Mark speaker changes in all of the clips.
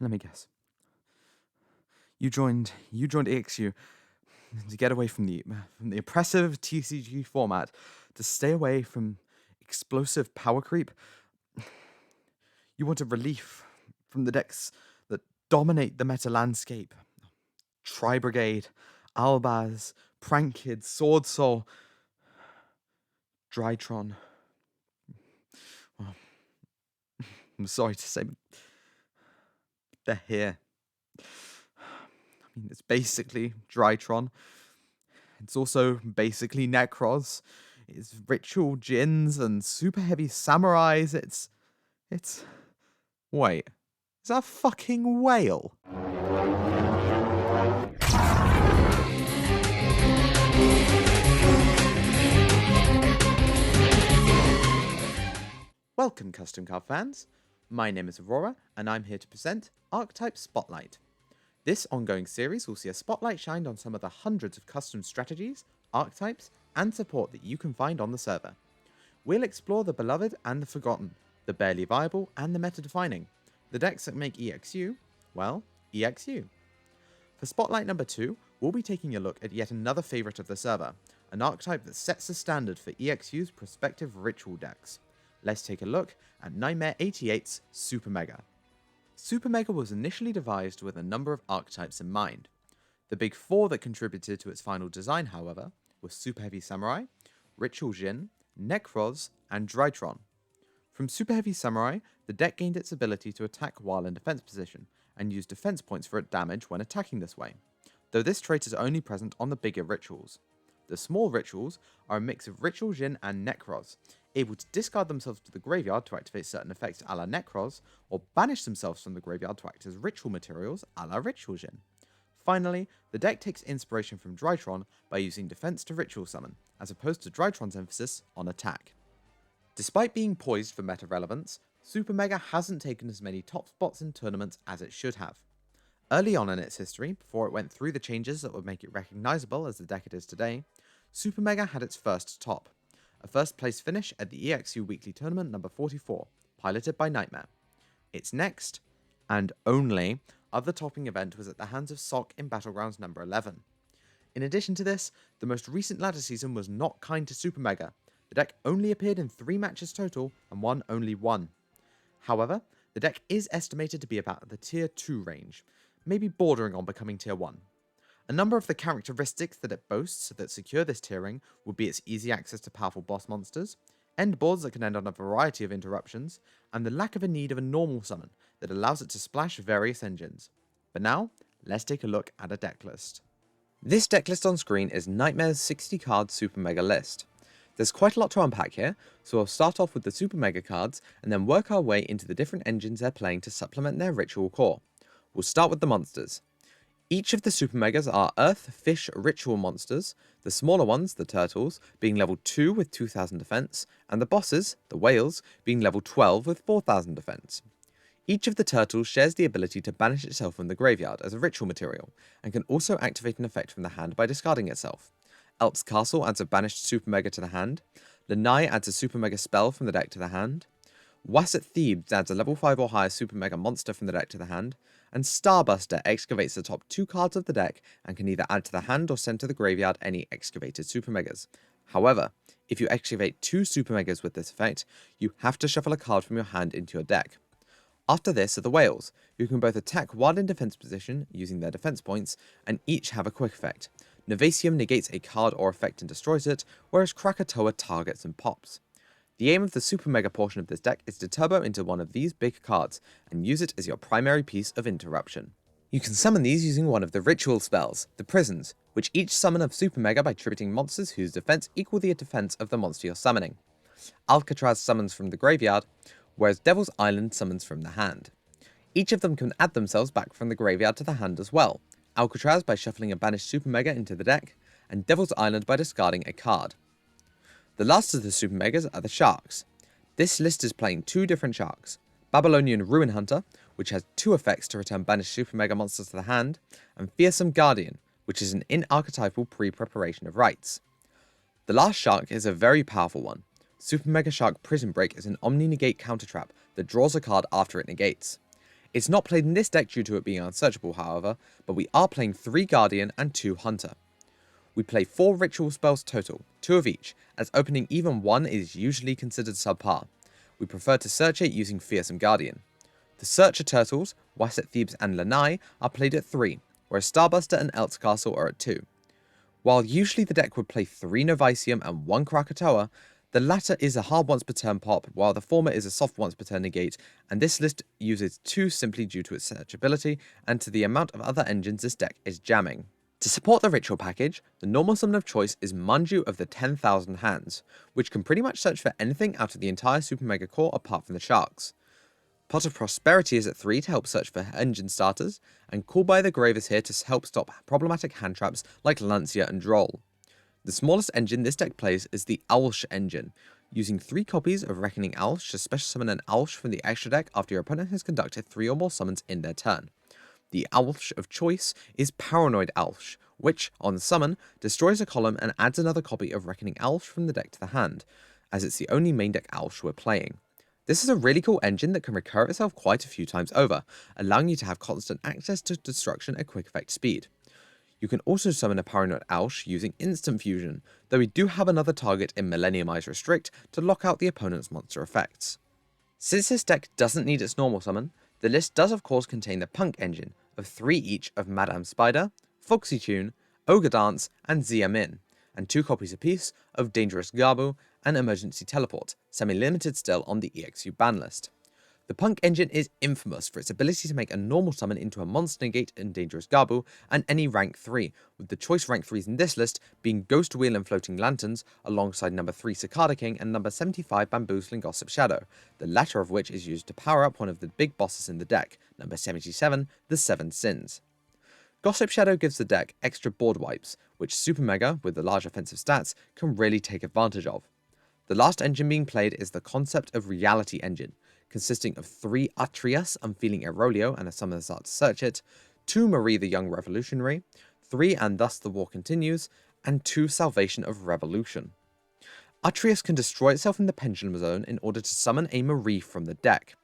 Speaker 1: Let me guess. You joined EXU to get away from the oppressive TCG format, to stay away from explosive power creep. You wanted relief from the decks that dominate the meta landscape. Tri-Brigade, Albaz, Prank Kid, Sword Soul, Drytron. Well, I'm sorry to say, but they're here. I mean, it's basically Drytron. It's also basically Necros. It's ritual djinns and super heavy samurais. It's... Wait. Is that a fucking whale? Welcome, Custom Card fans. My name is Aurora, and I'm here to present Archetype Spotlight. This ongoing series will see a spotlight shined on some of the hundreds of custom strategies, archetypes, and support that you can find on the server. We'll explore the beloved and the forgotten, the barely viable and the meta-defining, the decks that make EXU, well, EXU. For Spotlight number 2, we'll be taking a look at yet another favourite of the server, an archetype that sets the standard for EXU's prospective ritual decks. Let's take a look at Nightmare 88's Supermega. Supermega was initially devised with a number of archetypes in mind. The big four that contributed to its final design, however, were Super Heavy Samurai, Ritual Djinn, Necros, and Drytron. From Super Heavy Samurai, the deck gained its ability to attack while in defense position, and use defense points for its damage when attacking this way, though this trait is only present on the bigger rituals. The small rituals are a mix of Ritual Djinn and Necros, able to discard themselves to the graveyard to activate certain effects a la Necros, or banish themselves from the graveyard to act as ritual materials a la Ritual Djinn. Finally, the deck takes inspiration from Drytron by using defense to ritual summon, as opposed to Drytron's emphasis on attack. Despite being poised for meta relevance, Supermega hasn't taken as many top spots in tournaments as it should have. Early on in its history, before it went through the changes that would make it recognizable as the deck it is today, Supermega had its first top, a first place finish at the EXU Weekly Tournament number 44, piloted by Nightmare. Its next, and only, other topping event was at the hands of Sok in Battlegrounds number 11. In addition to this, the most recent ladder season was not kind to Supermega. The deck only appeared in 3 matches total and won only 1. However, the deck is estimated to be about the tier 2 range, maybe bordering on becoming tier 1. A number of the characteristics that it boasts that secure this tiering would be its easy access to powerful boss monsters, end boards that can end on a variety of interruptions, and the lack of a need of a normal summon that allows it to splash various engines. But now, let's take a look at a deck list. This deck list on screen is Nightmare's 60 card Super Mega list. There's quite a lot to unpack here, so we'll start off with the Super Mega cards and then work our way into the different engines they're playing to supplement their ritual core. We'll start with the monsters. Each of the Super Megas are Earth, Fish, Ritual monsters, the smaller ones, the Turtles, being level 2 with 2000 defense, and the bosses, the Whales, being level 12 with 4000 defense. Each of the Turtles shares the ability to banish itself from the graveyard as a ritual material, and can also activate an effect from the hand by discarding itself. Elp's Castle adds a banished Super Mega to the hand, Lanai adds a Super Mega spell from the deck to the hand, Wasset Thebes adds a level 5 or higher Super Mega monster from the deck to the hand, and Starbuster excavates the top 2 cards of the deck and can either add to the hand or send to the graveyard any excavated Super Megas. However, if you excavate 2 Super Megas with this effect, you have to shuffle a card from your hand into your deck. After this are the Whales, who can both attack while in defense position using their defense points, and each have a quick effect. Novasium negates a card or effect and destroys it, whereas Krakatoa targets and pops. The aim of the Super Mega portion of this deck is to turbo into one of these big cards, and use it as your primary piece of interruption. You can summon these using one of the ritual spells, the Prisons, which each summon a Super Mega by tributing monsters whose defense equal the defense of the monster you're summoning. Alcatraz summons from the graveyard, whereas Devil's Island summons from the hand. Each of them can add themselves back from the graveyard to the hand as well, Alcatraz by shuffling a banished Super Mega into the deck, and Devil's Island by discarding a card. The last of the Super Megas are the Sharks. This list is playing 2 different Sharks, Babylonian Ruin Hunter, which has 2 effects to return banished Super Mega monsters to the hand, and Fearsome Guardian, which is an in-archetypal pre-preparation of rites. The last Shark is a very powerful one. Super Mega Shark Prison Break is an Omni-Negate counter trap that draws a card after it negates. It's not played in this deck due to it being unsearchable, however, but we are playing 3 Guardian and 2 Hunter. We play 4 ritual spells total, 2 of each, as opening even 1 is usually considered subpar. We prefer to search it using Fearsome Guardian. The Searcher Turtles, Wasset Thebes and Lanai are played at 3, whereas Starbuster and Eltzcastle are at 2. While usually the deck would play 3 Novicium and 1 Krakatoa, the latter is a hard once per turn pop, while the former is a soft once per turn negate, and this list uses 2 simply due to its searchability and to the amount of other engines this deck is jamming. To support the ritual package, the normal summon of choice is Manju of the 10,000 Hands, which can pretty much search for anything out of the entire Supermega core apart from the sharks. Pot of Prosperity is at 3 to help search for engine starters, and Call by the Grave is here to help stop problematic hand traps like Lancia and Droll. The smallest engine this deck plays is the Owlsh engine, using 3 copies of Reckoning Owlsh to special summon an Owlsh from the extra deck after your opponent has conducted 3 or more summons in their turn. The Owlsh of choice is Paranoid Owlsh, which, on summon, destroys a column and adds another copy of Reckoning Owlsh from the deck to the hand, as it's the only main deck Owlsh we're playing. This is a really cool engine that can recur itself quite a few times over, allowing you to have constant access to destruction at quick effect speed. You can also summon a Paranoid Owlsh using Instant Fusion, though we do have another target in Millenniumize Restrict to lock out the opponent's monster effects. Since this deck doesn't need its normal summon, the list does of course contain the Punk engine of 3 each of Madame Spider, Foxy Tune, Ogre Dance, and Zia Min, and 2 copies apiece of Dangerous Garbu and Emergency Teleport, semi-limited still on the EXU ban list. The Punk engine is infamous for its ability to make a normal summon into a monster negate in Dangerous Garbu and any rank 3, with the choice rank 3s in this list being Ghost Wheel and Floating Lanterns, alongside number 3 Cicada King and number 75 Bamboozling Gossip Shadow, the latter of which is used to power up one of the big bosses in the deck, number 77, the 7 Sins. Gossip Shadow gives the deck extra board wipes, which Supermega, with the large offensive stats, can really take advantage of. The last engine being played is the Concept of Reality engine, consisting of 3 Atrius Unfeeling Aerolio and a Summoner's Art to search it, 2 Marie the Young Revolutionary, 3 And Thus the War Continues, and 2 Salvation of Revolution. Atrius can destroy itself in the Pendulum Zone in order to summon a Marie from the deck,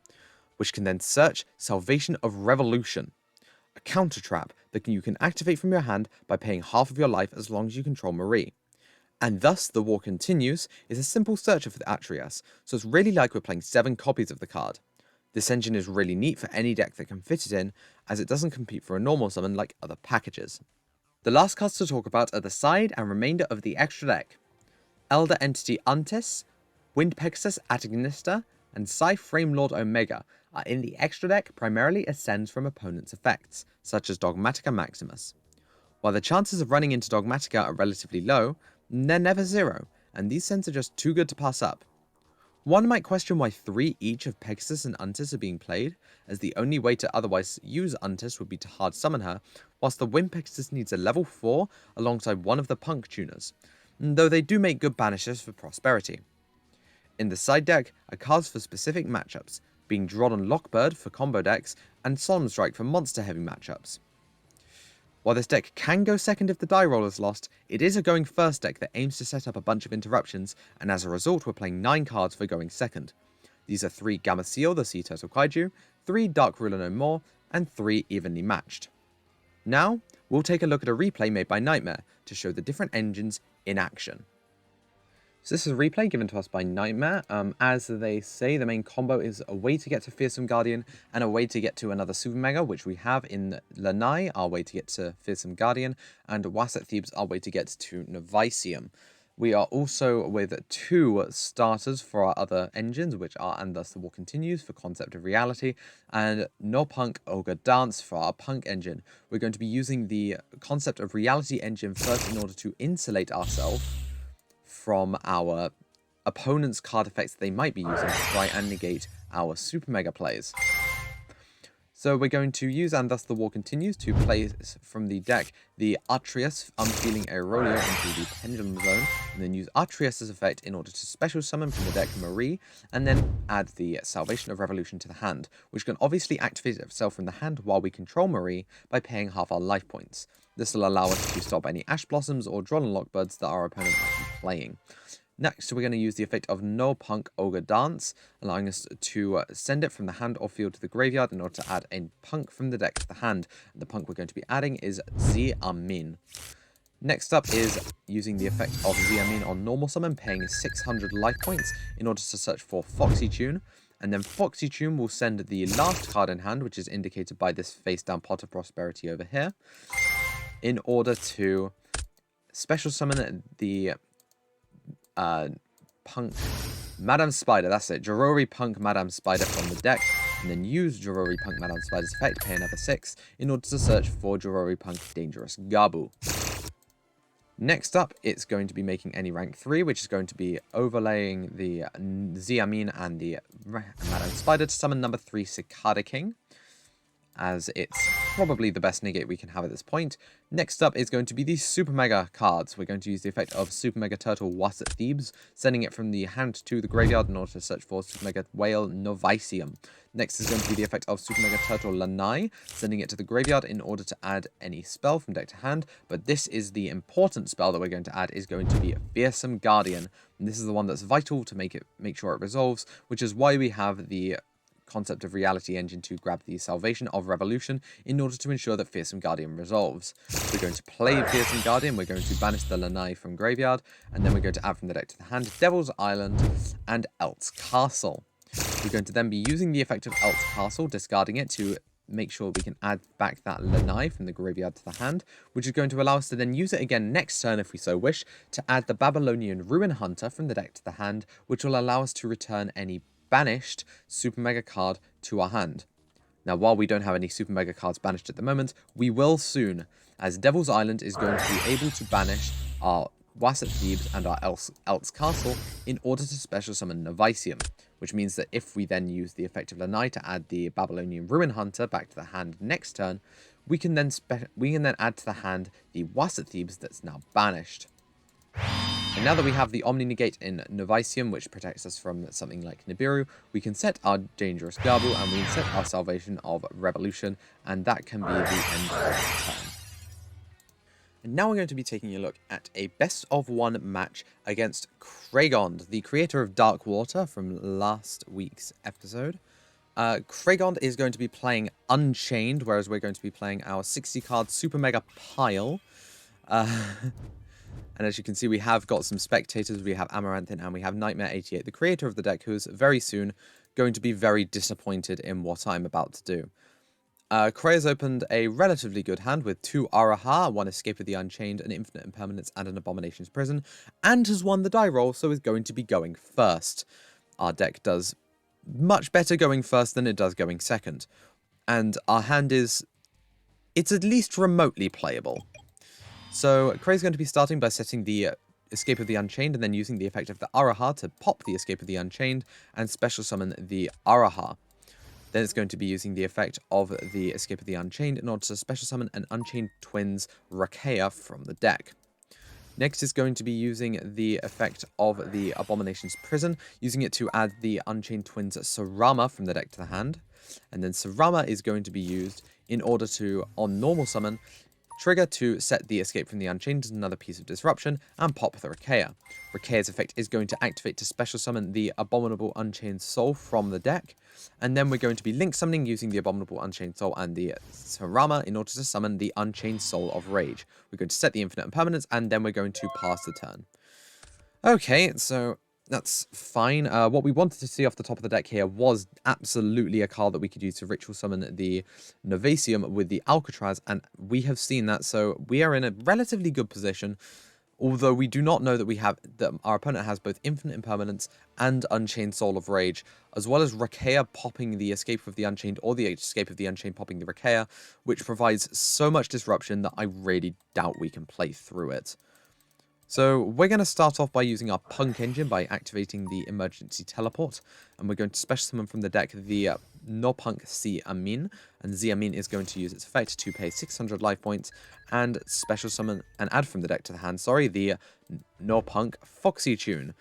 Speaker 1: which can then search Salvation of Revolution, a counter trap that you can activate from your hand by paying half of your life as long as you control Marie. And Thus the War Continues is a simple searcher for the Atrius, so it's really like we're playing 7 copies of the card. This engine is really neat for any deck that can fit it in, as it doesn't compete for a normal summon like other packages. The last cards to talk about are the side and remainder of the extra deck. Elder Entity Untis, Wind Pegasus Atagonista, and Scythe Frame Lord Omega are in the extra deck primarily as sends from opponents' effects, such as Dogmatica Maximus. While the chances of running into Dogmatica are relatively low, they're never 0, and these sends are just too good to pass up. One might question why 3 each of Pegasus and Untis are being played, as the only way to otherwise use Untis would be to hard summon her, whilst the Wind Pegasus needs a level 4 alongside one of the Punk tuners, though they do make good banishers for Prosperity. In the side deck are cards for specific matchups, being Drodon Lockbird for combo decks and Solemn Strike for monster heavy matchups. While this deck can go second if the die roll is lost, it is a going first deck that aims to set up a bunch of interruptions, and as a result we're playing 9 cards for going second. These are 3 Gameciel, the Sea Turtle Kaiju, 3 Dark Ruler No More, and 3 Evenly Matched. Now, we'll take a look at a replay made by Nightmare to show the different engines in action. So this is a replay given to us by Nightmare. As they say, the main combo is a way to get to Fearsome Guardian and a way to get to another Supermega, which we have in Lanai, our way to get to Fearsome Guardian, and Wasset Thebes, our way to get to Novicium. We are also with 2 starters for our other engines, which are And Thus the War Continues for Concept of Reality, and No Punk Ogre Dance for our Punk engine. We're going to be using the Concept of Reality engine first in order to insulate ourselves from our opponent's card effects they might be using to try and negate our Super Mega plays. So we're going to use And Thus the War Continues to play from the deck the Atrius Unfeeling Aerolio into the Pendulum Zone, and then use Atrius' effect in order to special summon from the deck Marie, and then add the Salvation of Revolution to the hand, which can obviously activate itself from the hand while we control Marie by paying half our life points. This will allow us to stop any Ash Blossoms or Drodon Lockbirds that our opponent might be playing. Next, we're going to use the effect of No Punk Ogre Dance, allowing us to send it from the hand or field to the graveyard in order to add a punk from the deck to the hand. And the punk we're going to be adding is Amin. Next up is using the effect of Amin on normal summon, paying 600 life points in order to search for Foxy Tune. And then Foxy Tune will send the last card in hand, which is indicated by this face down Pot of Prosperity over here, in order to special summon the Punk Madame Spider, that's it, Jorori Punk Madame Spider from the deck, and then use Jorori Punk Madame Spider's effect, pay another 6, in order to search for Jorori Punk Dangerous Gabu. Next up, it's going to be making any rank 3, which is going to be overlaying the Amin and the Madame Spider to summon number 3 Cicada King, as it's probably the best negate we can have at this point. Next up is going to be the Supermega cards. We're going to use the effect of Supermega Turtle Wasset Thebes, sending it from the hand to the graveyard in order to search for Supermega Whale Novicium. Next is going to be the effect of Supermega Turtle Lanai, sending it to the graveyard in order to add any spell from deck to hand. But this is the important spell that we're going to add, is going to be Fearsome Guardian. And this is the one that's vital to make sure it resolves, which is why we have the concept of Reality Engine to grab the Salvation of Revolution in order to ensure that Fearsome Guardian resolves. We're going to play Fearsome Guardian, we're going to banish the Lanai from graveyard, and then we're going to add from the deck to the hand Devil's Island and Elt's Castle. We're going to then be using the effect of Elt's Castle, discarding it to make sure we can add back that Lanai from the graveyard to the hand, which is going to allow us to then use it again next turn if we so wish, to add the Babylonian Ruin Hunter from the deck to the hand, which will allow us to return any banished Super Mega card to our hand. Now, while we don't have any Super Mega cards banished at the moment, we will soon, as Devil's Island is going to be able to banish our Wasset Thebes and our Elt's Castle in order to special summon Novicium, which means that if we then use the effect of Lanai to add the Babylonian Ruin Hunter back to the hand next turn, we can then add to the hand the Wasset Thebes that's now banished. And now that we have the Omni Negate in Novicium, which protects us from something like Nibiru, we can set our Dangerous Garble and we can set our Salvation of Revolution, and that can be the end of the turn. And now we're going to be taking a look at a best of one match against Kraygond, the creator of Dark Water from last week's episode. Kraygond is going to be playing Unchained, whereas we're going to be playing our 60 card Super Mega Pile. And as you can see, we have got some spectators. We have Amaranthin and we have Nightmare88, the creator of the deck, who is very soon going to be very disappointed in what I'm about to do. Kray has opened a relatively good hand with 2 Araha, 1 Escape of the Unchained, an Infinite Impermanence, and an Abomination's Prison, and has won the die roll, so is going to be going first. Our deck does much better going first than it does going second. And our hand it's at least remotely playable. So Kray's going to be starting by setting the Escape of the Unchained and then using the effect of the Araha to pop the Escape of the Unchained and special summon the Araha. Then it's going to be using the effect of the Escape of the Unchained in order to special summon an Unchained Twins Rakea from the deck. Next is going to be using the effect of the Abomination's Prison, using it to add the Unchained Twins Sarama from the deck to the hand. And then Sarama is going to be used in order to, on normal summon, trigger to set the Escape from the Unchained as another piece of disruption, and pop the Rakea. Rakea's effect is going to activate to special summon the Abominable Unchained Soul from the deck, and then we're going to be link summoning using the Abominable Unchained Soul and the Sarama in order to summon the Unchained Soul of Rage. We're going to set the Infinite Impermanence, and then we're going to pass the turn. Okay, so that's fine. What we wanted to see off the top of the deck here was absolutely a card that we could use to ritual summon the Novicium with the Alcatraz, and we have seen that, so we are in a relatively good position, although we do not know that our opponent has both Infinite Impermanence and Unchained Soul of Rage, as well as Rakea popping the Escape of the Unchained or the Escape of the Unchained popping the Rakea, which provides so much disruption that I really doubt we can play through it. So we're going to start off by using our Punk Engine by activating the Emergency Teleport, and we're going to special summon from the deck the No Punk Amin, and Amin is going to use its effect to pay 600 life points and special summon and add from the deck to the hand, the No Punk Foxy Tune.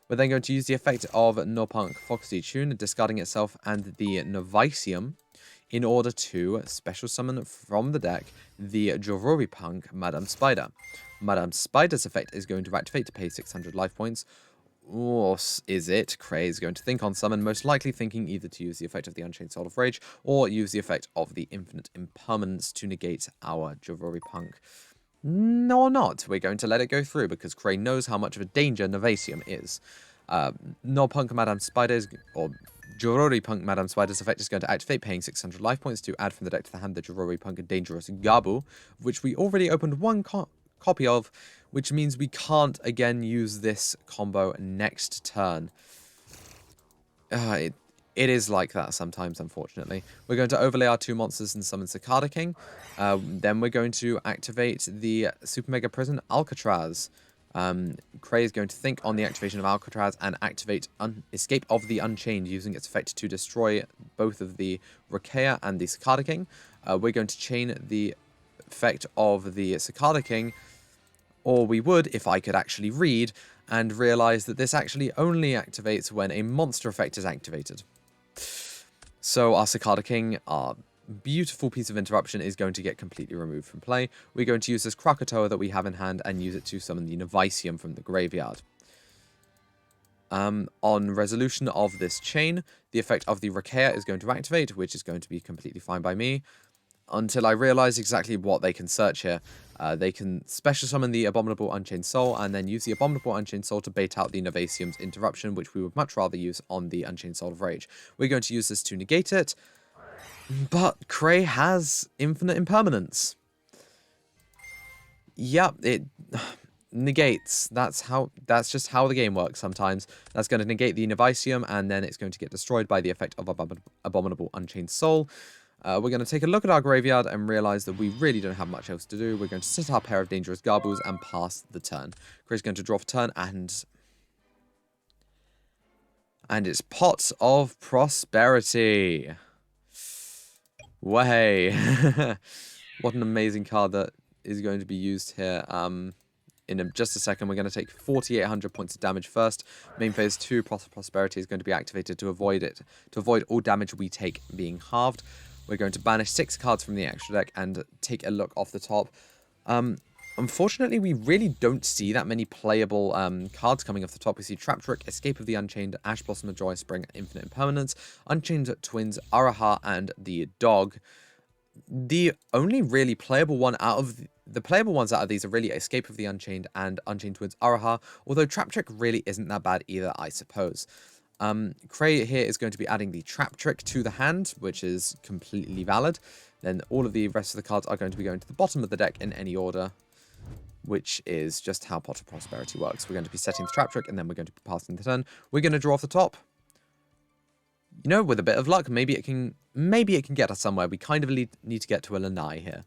Speaker 1: We're then going to use the effect of No Punk Foxy Tune, discarding itself and the Novicium, in order to special summon from the deck the Jorori Punk Madame Spider. Madame Spider's effect is going to activate to pay 600 life points, Or is it? Cray is going to think on summon, most likely thinking either to use the effect of the Unchained Soul of Rage or use the effect of the Infinite Impermanence to negate our Javori Punk. No or not, we're going to let it go through because Cray knows how much of a danger Novasium is. No Punk Madame Spider's, or Jorori Punk Madame Spider's effect is going to activate, paying 600 life points to add from the deck to the hand the Jorori Punk and Dangerous Gabu, which we already opened one copy of, which means we can't again use this combo next turn. It is like that sometimes, unfortunately. We're going to overlay our 2 monsters and summon Cicada King. Then we're going to activate the Super Mega Prison Alcatraz. Cray is going to think on the activation of Alcatraz and activate Escape of the Unchained, using its effect to destroy both of the Rakea and the Cicada King. We're going to chain the effect of the Cicada King, or we would if I could actually read and realize that this actually only activates when a monster effect is activated. So our Cicada King, our beautiful piece of interruption, is going to get completely removed from play. We're going to use this Krakatoa that we have in hand and use it to summon the Novasium from the graveyard. On resolution of this chain, the effect of the Rakea is going to activate, which is going to be completely fine by me, until I realize exactly what they can search here. They can special summon the Abominable Unchained Soul, and then use the Abominable Unchained Soul to bait out the Novasium's interruption, which we would much rather use on the Unchained Soul of Rage. We're going to use this to negate it, but Cray has Infinite Impermanence. Yep, it negates. That's just how the game works sometimes. That's going to negate the Novasium, and then it's going to get destroyed by the effect of Abominable Unchained Soul. We're going to take a look at our graveyard and realize that we really don't have much else to do. We're going to sit our pair of Dangerous Garbus and pass the turn. Cray's going to draw for turn, and it's Pot of Prosperity. Way. What an amazing card that is going to be used here. In just a second, we're going to take 4,800 points of damage first. Main phase 2, Pot of Prosperity, is going to be activated to avoid all damage we take being halved. We're going to banish 6 cards from the extra deck and take a look off the top. Unfortunately, we really don't see that many playable cards coming off the top. We see Trap Trick, Escape of the Unchained, Ash Blossom of Joy, Spring, Infinite Impermanence, Unchained Twins, Araha, and the Dog. The only really playable one out of the playable ones out of these are really Escape of the Unchained and Unchained Twins, Araha, although Trap Trick really isn't that bad either, I suppose. Cray here is going to be adding the Trap Trick to the hand, which is completely valid. Then all of the rest of the cards are going to be going to the bottom of the deck in any order, which is just how Pot of Prosperity works. We're going to be setting the Trap Trick, and then we're going to be passing the turn. We're going to draw off the top. You know, with a bit of luck, maybe it can get us somewhere. We kind of need to get to a Lanai here,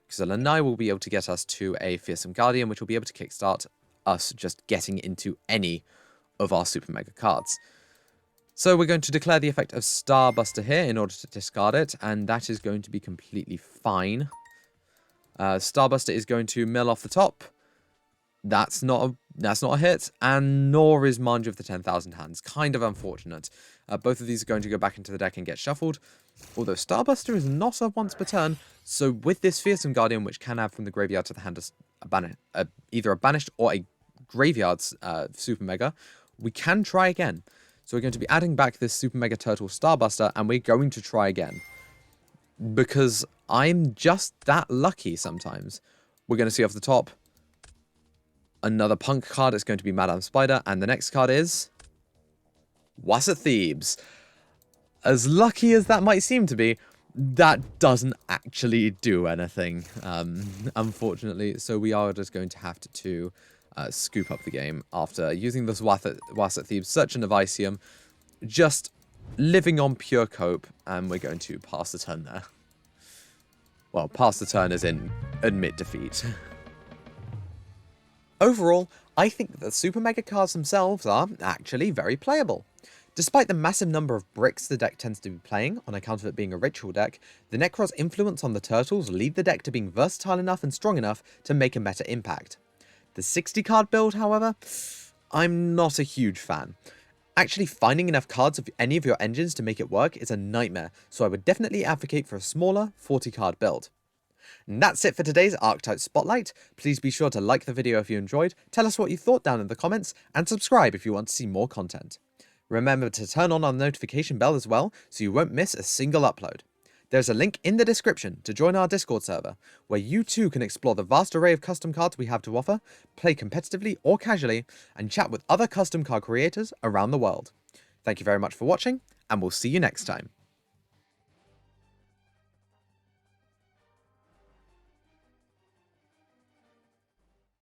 Speaker 1: because a Lanai will be able to get us to a Fearsome Guardian, which will be able to kickstart us just getting into any of our Super Mega cards. So we're going to declare the effect of Starbuster here in order to discard it, and that is going to be completely fine. Starbuster is going to mill off the top. That's not a hit, and nor is Manju of the 10,000 Hands. Kind of unfortunate. Both of these are going to go back into the deck and get shuffled, although Starbuster is not a once per turn, so with this Fearsome Guardian, which can add from the graveyard to the hand either a banished or a graveyard's Super Mega, we can try again. So we're going to be adding back this Super Mega Turtle Starbuster, and we're going to try again, because I'm just that lucky sometimes. We're going to see off the top another Punk card. It's going to be Madame Spider, and the next card is Wasset Thebes. As lucky as that might seem to be, that doesn't actually do anything, unfortunately. So we are just going to have to scoop up the game after using this Wasset Thebes, Search and Novasium, just living on pure cope, and we're going to pass the turn there. Well, pass the turn as in admit defeat. Overall, I think that the Super Mega cards themselves are actually very playable. Despite the massive number of bricks the deck tends to be playing, on account of it being a ritual deck, the Necroz's influence on the turtles lead the deck to being versatile enough and strong enough to make a meta impact. The 60 card build, however, I'm not a huge fan. Actually finding enough cards of any of your engines to make it work is a nightmare, so I would definitely advocate for a smaller 40 card build. And that's it for today's Archetype Spotlight. Please be sure to like the video if you enjoyed, tell us what you thought down in the comments, and subscribe if you want to see more content. Remember to turn on our notification bell as well, so you won't miss a single upload. There's a link in the description to join our Discord server, where you too can explore the vast array of custom cards we have to offer, play competitively or casually, and chat with other custom card creators around the world. Thank you very much for watching, and we'll see you next time.